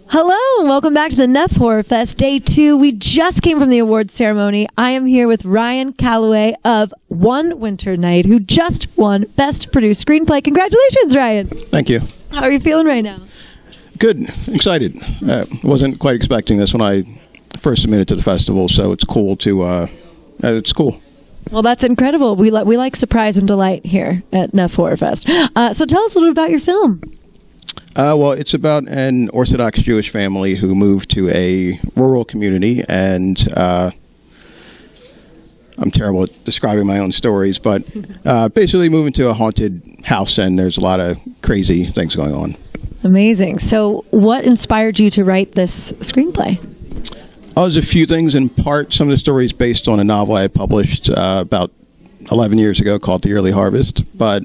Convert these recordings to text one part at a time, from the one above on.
Hello, and welcome back to the NEFF Horror Fest, Day 2. We just came from the awards ceremony. I am here with Ryan Callaway of One Winter Night, who just won Best Produced Screenplay. Congratulations, Ryan. Thank you. How are you feeling right now? Good. Excited. Wasn't quite expecting this when I first submitted to the festival, so it's cool to, it's cool. Well, that's incredible. We like surprise and delight here at NEFF Horror Fest. So tell us a little bit about your film. Well, it's about an Orthodox Jewish family who moved to a rural community, and I'm terrible at describing my own stories, but basically moving to a haunted house, and there's a lot of crazy things going on. Amazing. So what inspired you to write this screenplay? There's a few things. In part, some of the stories based on a novel I had published about 11 years ago called The Early Harvest, but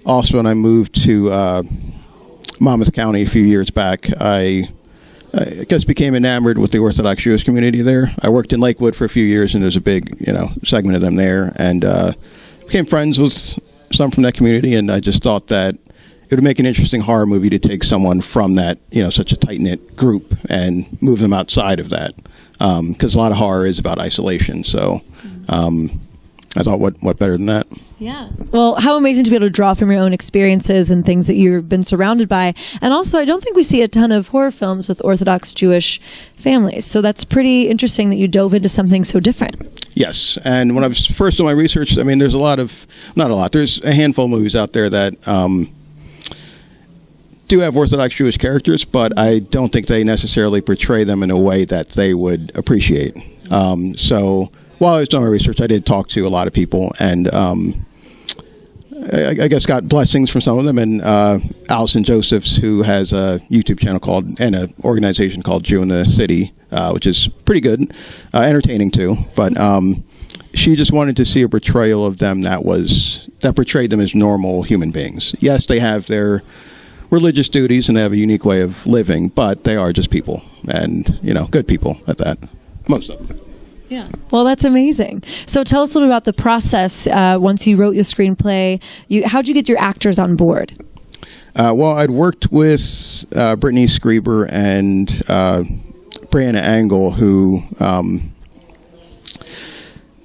also when I moved to Monmouth County a few years back, I guess became enamored with the Orthodox Jewish community there. I worked in Lakewood for a few years, and there's a big, segment of them there, and became friends with some from that community, and I just thought that it would make an interesting horror movie to take someone from that, such a tight-knit group and move them outside of that, because a lot of horror is about isolation, so I thought, what better than that? Yeah. Well, how amazing to be able to draw from your own experiences and things that you've been surrounded by. And also, I don't think we see a ton of horror films with Orthodox Jewish families. So that's pretty interesting that you dove into something so different. Yes. And when I was first doing my research, there's there's a handful of movies out there that do have Orthodox Jewish characters, but I don't think they necessarily portray them in a way that they would appreciate. So while I was doing my research, I did talk to a lot of people, and I guess got blessings from some of them. And Allison Josephs, who has a YouTube channel and an organization called Jew in the City, which is pretty good, entertaining too. But she just wanted to see a portrayal of them that portrayed them as normal human beings. Yes, they have their religious duties and they have a unique way of living, but they are just people, and good people at that, most of them. Yeah. Well, that's amazing. So tell us a little about the process. Once you wrote your screenplay, how'd you get your actors on board? Well, I'd worked with Brittany Screeber and Brianna Angle, who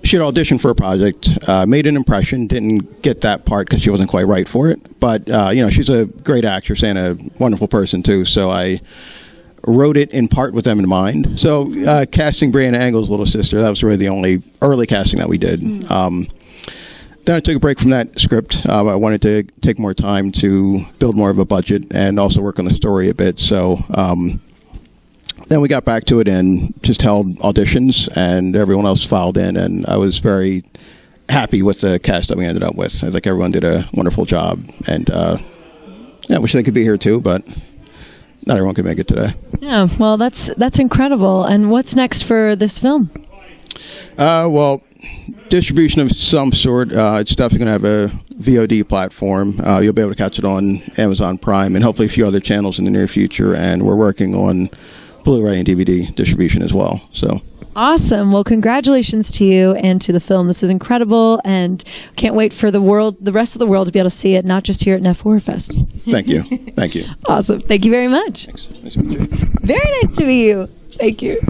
she had auditioned for a project, made an impression, didn't get that part because she wasn't quite right for it. But, she's a great actress and a wonderful person, too. So I wrote it in part with them in mind. So casting Brianna Angle's little sister, that was really the only early casting that we did. Then I took a break from that script. I wanted to take more time to build more of a budget and also work on the story a bit. So then we got back to it and just held auditions, and everyone else filed in, and I was very happy with the cast that we ended up with. I think everyone did a wonderful job, and I wish they could be here too, but not everyone could make it today. Yeah, well, that's incredible. And what's next for this film? Well, distribution of some sort. It's definitely going to have a VOD platform. You'll be able to catch it on Amazon Prime and hopefully a few other channels in the near future. And we're working on Blu-ray and DVD distribution as well. So awesome. Well, congratulations to you and to the film. This is incredible, and can't wait for the rest of the world to be able to see it, not just here at NEFF Horror Fest. Thank you. Thank you. Awesome. Thank you very much. Thanks. Nice to meet you. Very nice to meet you. Thank you.